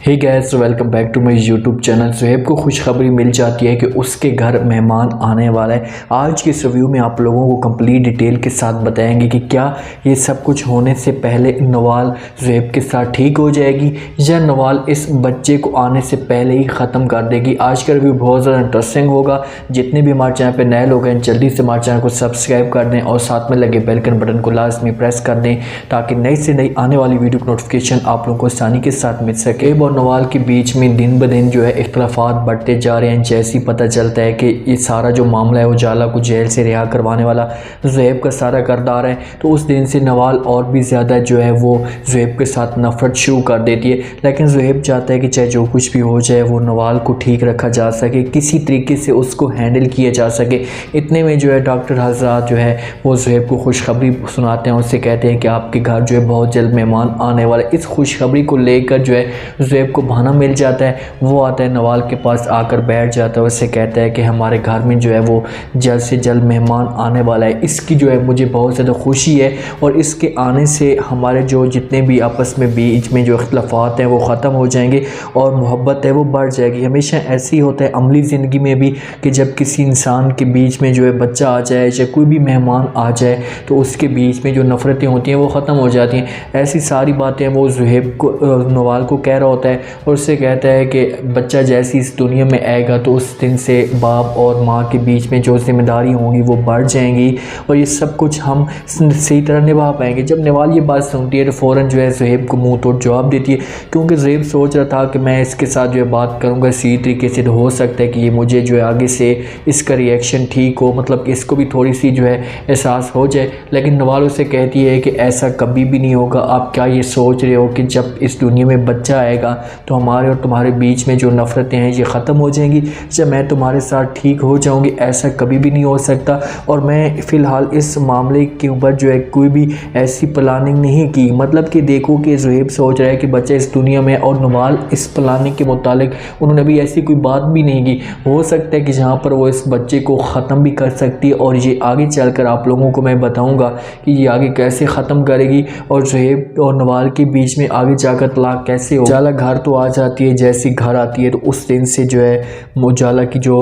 Hey guys, welcome back to my YouTube channel. Zuhaib को खुशखबरी मिल जाती है कि उसके घर मेहमान आने वाला है। आज के इस रिव्यू में आप लोगों को कंप्लीट डिटेल के साथ बताएंगे कि क्या ये सब कुछ होने से पहले नवाल ज़ुहैब के साथ ठीक हो जाएगी या नवाल इस बच्चे को आने से पहले ही ख़त्म कर देगी। आज का रिव्यू बहुत ज़्यादा इंटरेस्टिंग होगा। जितने भी हमारे चैनल पर नए लोग हैं जल्दी से हमारे चैनल को सब्सक्राइब कर दें और साथ में लगे बेल आइकन बटन को लाजमी प्रेस कर दें ताकि नई से नई आने वाली वीडियो की नोटिफिकेशन आप लोगों को आसानी के साथ मिल सके। और नवाल के बीच में दिन ब दिन जो है इख्तलाफात बढ़ते जा रहे हैं। जैसे ही पता चलता है कि ये सारा जो मामला है उजाला को जेल से रिहा करवाने वाला ज़ुहैब का सारा किरदार है, तो उस दिन से नवाल और भी ज़्यादा जो है वो ज़ुहैब के साथ नफरत शुरू कर देती है। लेकिन ज़ुहैब चाहता है कि चाहे जो कुछ भी हो जाए वो नवाल को ठीक रखा जा सके, किसी तरीके से उसको हैंडल किया जा सके। इतने में जो है डॉक्टर हज़रात जो है वो ज़ुहैब को खुशखबरी सुनाते हैं, उससे कहते हैं कि आपके घर जो है बहुत जल्द मेहमान आने वाले। इस खुशखबरी को लेकर जो है ज़ुहैब को बहाना मिल जाता है। वो आता है नवाल के पास आकर बैठ जाता है, उससे कहता है कि हमारे घर में जो है वो जल्द से जल्द मेहमान आने वाला है। इसकी जो है मुझे बहुत ज़्यादा खुशी है और इसके आने से हमारे जो जितने भी आपस में बीच में जो इख्तलाफात हैं वो ख़त्म हो जाएंगे और मोहब्बत है वो बढ़ जाएगी। हमेशा ऐसे ही होता है अमली ज़िंदगी में भी कि जब किसी इंसान के बीच में जो है बच्चा आ जाए या कोई भी मेहमान आ जाए तो उसके बीच में जो नफ़रतें होती हैं वो ख़त्म हो जाती हैं। ऐसी सारी बातें वो ज़ुहैब को नवाल को कह रहा होता है और उससे कहता है कि बच्चा जैसी इस दुनिया में आएगा तो उस दिन से बाप और माँ के बीच में जो जिम्मेदारी होंगी वो बढ़ जाएंगी और ये सब कुछ हम सही तरह निभा पाएंगे। जब नवाल ये बात सुनती है तो फ़ौरन जो है ज़ुहैब को मुँह तोड़ जवाब देती है, क्योंकि ज़ुहैब सोच रहा था कि मैं इसके साथ जो है बात करूँगा इसी तरीके से तो हो सकता है कि ये मुझे जो है आगे से इसका रिएक्शन ठीक हो, मतलब कि इसको भी थोड़ी सी जो है एहसास हो जाए। लेकिन नवाल उसे कहती है कि ऐसा कभी भी नहीं होगा। आप क्या ये सोच रहे हो कि जब इस दुनिया में बच्चा आएगा तो हमारे और तुम्हारे बीच में जो नफ़रतें हैं ये ख़त्म हो जाएंगी, जब मैं तुम्हारे साथ ठीक हो जाऊंगी? ऐसा कभी भी नहीं हो सकता। और मैं फ़िलहाल इस मामले के ऊपर जो है कोई भी ऐसी प्लानिंग नहीं की। मतलब कि देखो कि ज़ुहैब सोच रहा है कि बच्चा इस दुनिया में और नवाल इस प्लानिंग के मुतालिक उन्होंने भी ऐसी कोई बात भी नहीं की। हो सकता है कि जहाँ पर वो इस बच्चे को ख़त्म भी कर सकती है और ये आगे चलकर आप लोगों को मैं बताऊँगा कि ये आगे कैसे ख़त्म करेगी और ज़ुहैब और नवाल के बीच में आगे जाकर तलाक कैसे हो। उजाला घर तो आ जाती है, जैसी घर आती है तो उस दिन से जो है उजाला की जो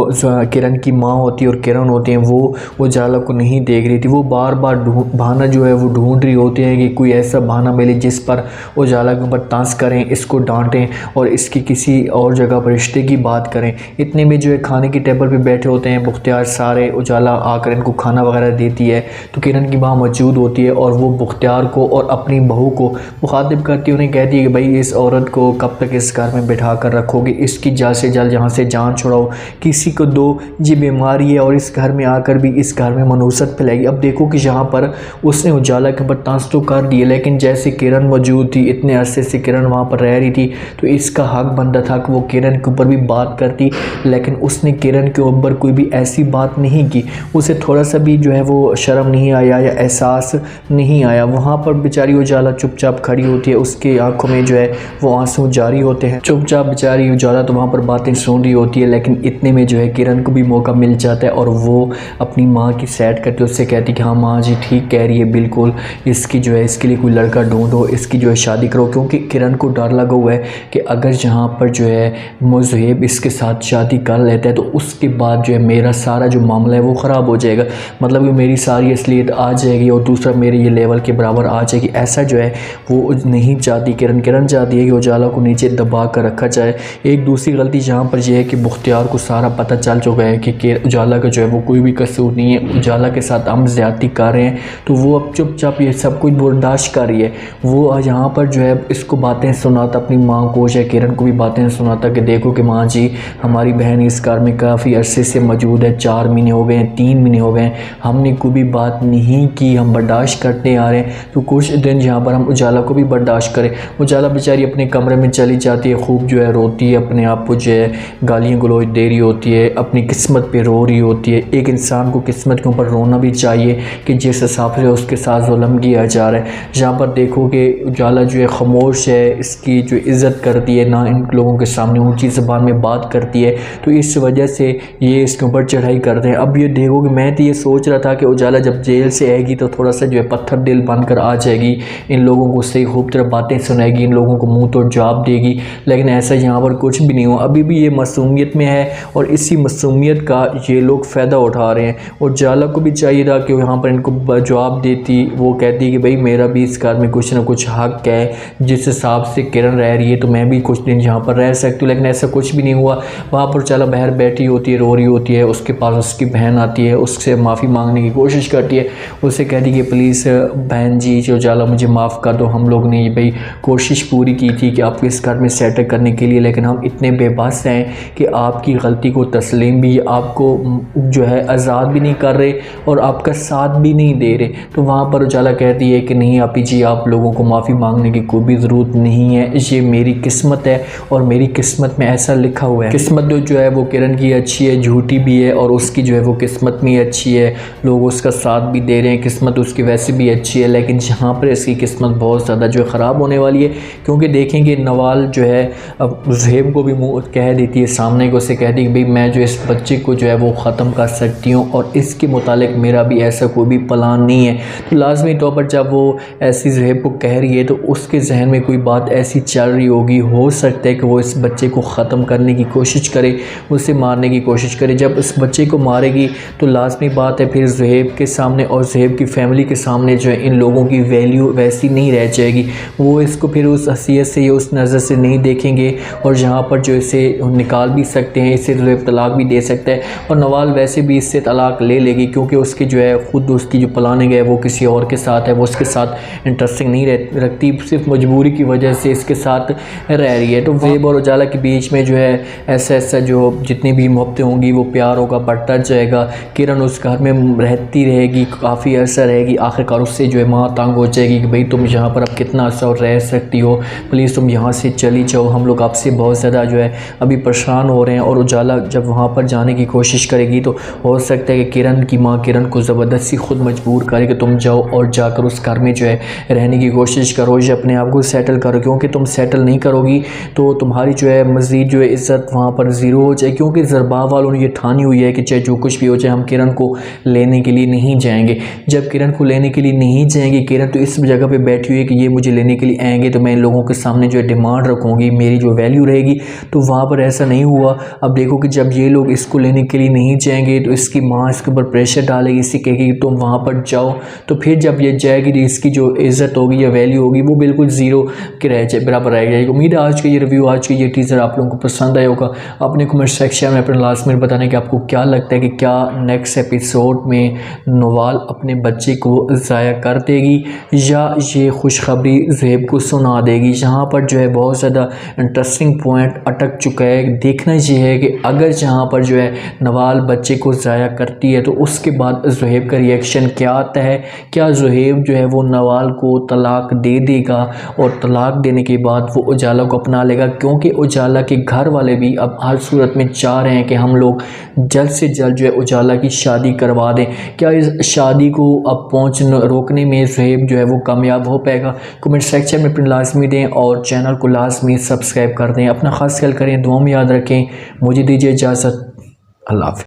किरण की माँ होती है और किरण होते हैं वो उजाला को नहीं देख रही थी। वो बार बार बहाना जो है वो ढूंढ रही होती है कि कोई ऐसा बहाना मिले जिस पर उजाला के ऊपर तंज करें, इसको डांटें और इसकी किसी और जगह पर रिश्ते की बात करें। इतने में जो है खाने की टेबल पे बैठे होते हैं मुख्तियार सारे। उजाला आकर इनको खाना वगैरह देती है तो किरण की माँ मौजूद होती है और वो मुख्तियार को और अपनी बहू को मुखातिब करती है, उन्हें कहती है कि भाई इस औरत को कब तक इस घर में बैठा कर रखोगे, इसकी जल्द से जल्द यहाँ से जान छुड़ाओ, किसी को दो, ये बीमारी है और इस घर में आकर भी इस घर में मनूसत फैलाएगी। अब देखो कि यहाँ पर उसने उजाला के ऊपर तांस तो कर दिए, लेकिन जैसे किरण मौजूद थी, इतने अरसे से किरण वहाँ पर रह रही थी तो इसका हक बनता था कि वो किरण के ऊपर भी बात करती, लेकिन उसने किरण के ऊपर कोई भी ऐसी बात नहीं की। उसे थोड़ा सा भी जो है वो शर्म नहीं आया या एहसास नहीं आया। वहाँ पर बेचारी उजाला चुपचाप खड़ी होती है, उसके आंखों में जो है वो आंसू जारी होते हैं। चुपचाप बेचारी उजाला तो वहाँ पर बातें सुन रही होती है, लेकिन इतने में जो है किरण को भी मौका मिल जाता है और वो अपनी माँ की सैड करती है, उससे कहती है कि हाँ माँ जी ठीक कह रही है, बिल्कुल इसकी जो है इसके लिए कोई लड़का ढूंढो, इसकी जो है शादी करो। क्योंकि किरण को डर लगा हुआ है कि अगर जहाँ पर जो है ज़ुहैब इसके साथ शादी कर लेता है तो उसके बाद जो है मेरा सारा जो मामला है वो ख़राब हो जाएगा, मतलब कि मेरी सारी असलियत आ जाएगी और दूसरा मेरे ये लेवल के बराबर आ जाएगी। ऐसा जो है वो नहीं चाहती किरण। किरण चाहती है कि उजाला को नीचे दबा कर रखा जाए। एक दूसरी गलती जहाँ पर यह है कि मुख्तियार को सारा पता चल चुका है कि उजाला का जो है वो कोई भी कसूर नहीं है, उजाला के साथ हम ज़्यादती कर रहे हैं, तो वो अब चुपचाप ये सब कुछ बर्दाश्त कर रही है। वो यहाँ पर जो है इसको बातें सुनाता, अपनी माँ को या किरण को भी बातें सुनाता कि देखो कि माँ जी हमारी बहन इस घर में काफ़ी अरसे से मौजूद है, 4 महीने हो गए हैं, 3 महीने हो गए हैं, हमने कोई भी बात नहीं की, हम बर्दाश्त करते आ रहे हैं, तो कुछ दिन यहाँ पर हम उजाला को भी बर्दाश्त करें। उजाला बेचारी अपने कमरे में चली जाती है, खूब जो है रोती है, अपने आप को जो है गालियाँ गलौज दे रही होती है, अपनी किस्मत पे रो रही होती है। एक इंसान को किस्मत के ऊपर रोना भी चाहिए कि जिस हिसाब से उसके साथ जुल्म किया जा रहा है। जहाँ पर देखो कि उजाला जो है खामोश है, है इसकी जो इज़्ज़त करती है, ना इन लोगों के सामने ऊंची ज़बान में बात करती है, तो इस वजह से ये इसके ऊपर चढ़ाई करते हैं। अब ये देखो कि मैं तो ये सोच रहा था कि उजाला जब जेल से आएगी तो थोड़ा सा जो है पत्थर दिल बनकर आ जाएगी, इन लोगों को सही खूब तरह बातें सुनाएगी, इन लोगों को मुँह तोड़ जवाब देगी, लेकिन ऐसा यहाँ पर कुछ भी नहीं हुआ। अभी भी ये मासूमियत में है और इसी मासूमियत का ये लोग फ़ायदा उठा रहे हैं। और उजाला को भी चाहिए था कि यहाँ पर इनको जवाब देती, वो कहती कि भाई मेरा भी इस घर में कुछ ना कुछ हक है, जिस हिसाब से किरण रह रही है तो मैं भी कुछ दिन यहाँ पर रह सकती हूँ, लेकिन ऐसा कुछ भी नहीं हुआ। वहाँ पर उजाला बाहर बैठी होती है, रो रही होती है, उसके पास उसकी बहन आती है, उससे माफ़ी मांगने की कोशिश करती है, उससे कहती कि प्लीज़ बहन जी जो उजाला मुझे माफ़ कर दो, हम लोग ने भाई कोशिश पूरी की थी कि आपको इस घर में सेटल करने के लिए, लेकिन हम इतने बेबस हैं कि आपकी गलती को तस्लीम भी, आपको जो है आज़ाद भी नहीं कर रहे और आपका साथ भी नहीं दे रहे। तो वहाँ पर उजाला कहती है कि नहीं आपी जी, आप लोगों को माफ़ी मांगने की कोई भी ज़रूरत नहीं है, ये मेरी किस्मत है और मेरी किस्मत में ऐसा लिखा हुआ है। किस्मत जो है वो किरण की अच्छी है, झूठी भी है, और उसकी जो है वो किस्मत में अच्छी है, लोग उसका साथ भी दे रहे हैं, किस्मत उसकी वैसे भी अच्छी है, लेकिन यहाँ पर इसकी किस्मत बहुत ज़्यादा जो है ख़राब होने वाली है। क्योंकि देखेंगे नवाल जो है अब ज़ुहैब को भी मुँह कह देती है सामने को, उसे कहती है कि भाई मैं जो इस बच्चे को जो है वो ख़त्म कर सकती हूँ और इसके मुतालिक मेरा भी ऐसा कोई भी प्लान नहीं है। तो लाजमी तौर पर जब वो ऐसी ज़ुहैब को कह रही है तो उसके जहन में कोई बात ऐसी चल रही होगी, हो सकता है कि वो इस बच्चे को ख़त्म करने की कोशिश करे, उसे मारने की कोशिश करे। जब इस बच्चे को मारेगी तो लाजमी बात है फिर ज़ुहैब के सामने और ज़ुहैब की फ़ैमिली के सामने जो है इन लोगों की वैल्यू वैसी नहीं रह जाएगी, वो इसको फिर उस हसीयत से या उस नज़र से नहीं देखेंगे और यहाँ पर जो इसे निकाल भी सकते हैं, इसे ज़ुहैब तलाक भी दे सकता है और नवाल वैसे भी इससे तलाक ले लेगी, क्योंकि उसकी जो है ख़ुद उसकी जो प्लानिंग है वो किसी और के साथ है, वो उसके साथ इंटरेस्टिंग नहीं रखती, सिर्फ मजबूरी की वजह से इसके साथ रह रही है। तो ज़ुहैब और उजाला के बीच में जो है ऐसा जो जितनी भी मोहब्बतें होंगी वो प्यार होगा, बढ़ता जाएगा। किरण उस घर में रहती रहेगी, काफ़ी अर्सा रहेगी, आखिरकार उससे जो है माँ तंग हो जाएगी कि भाई तुम यहाँ पर अब कितना अर्सा और रह सकती हो, प्लीज़ तुम यहाँ से चली जाओ, हम लोग आपसे बहुत ज़्यादा जो है अभी परेशान हो रहे हैं। और उजाला जब वहाँ पर जाने की कोशिश करेगी तो हो सकता है कि किरण की माँ किरण को ज़बरदस्ती खुद मजबूर करे कि तुम जाओ और जाकर उस घर में जो है रहने की कोशिश करो, या अपने आप को सेटल करो, क्योंकि तुम सेटल नहीं करोगी तो तुम्हारी जो है मज़ीद जो है इज़्ज़त वहाँ पर ज़ीरो हो जाए। क्योंकि ज़रबा वालों ने ये ठानी हुई है कि चाहे जो कुछ भी हो जाए हम किरण को लेने के लिए नहीं जाएंगे। जब किरण को लेने के लिए नहीं जाएंगे, किरण तो इस जगह पे बैठी हुई है कि ये मुझे लेने के लिए आएंगे तो मैं इन लोगों के सामने जो है डिमांड रखूँगी, मेरी जो वैल्यू रहेगी। तो वहाँ पर ऐसा नहीं हुआ। अब देखो कि जब ये लोग इसको लेने के लिए नहीं जाएंगे तो इसकी माँ इसके ऊपर प्रेशर डालेगी, इससे कहेगी कि तुम वहाँ पर जाओ, तो फिर जब ये जाएगी तो इसकी जो इज़्ज़त होगी या वैल्यू होगी वो बिल्कुल ज़ीरो के रह जाए बराबर रह जाएगी। उम्मीद है आज का ये रिव्यू, आज का ये टीज़र आप लोगों को पसंद आया होगा। अपने कमेंट सेक्शन में अपने लास्ट में बताना कि आपको क्या लगता है कि क्या नेक्स्ट एपिसोड में नवाल अपने बच्चे को ज़ाया कर देगी या ये खुशखबरी ज़ुहैब को सुना देगी। यहाँ पर जो है बहुत ज़्यादा इंटरेस्टिंग पॉइंट अटक चुका है। देखना ये है कि अगर जहाँ पर जो है नवाल बच्चे को ज़ाया करती है तो उसके बाद ज़ुहैब का रिएक्शन क्या आता है, क्या ज़ुहैब जो है वो नवाल को तलाक दे देगा और तलाक देने के बाद वो उजाला को अपना लेगा, क्योंकि उजाला के घर वाले भी अब हर सूरत में चाह रहे हैं कि हम लोग जल्द से जल्द जो है उजाला की शादी करवा दें। क्या इस शादी को अब रोकने में ज़ुहैब जो है वो कामयाब हो पाएगा? कमेंट सेक्शन में अपनी लाजमी दें और चैनल को लाजमी सब्सक्राइब कर दें। अपना ख़ास ख्याल करें, दुआ में याद रखें। मुझे दीजिए इजाज़त। अल्लाह हाफ़िज़।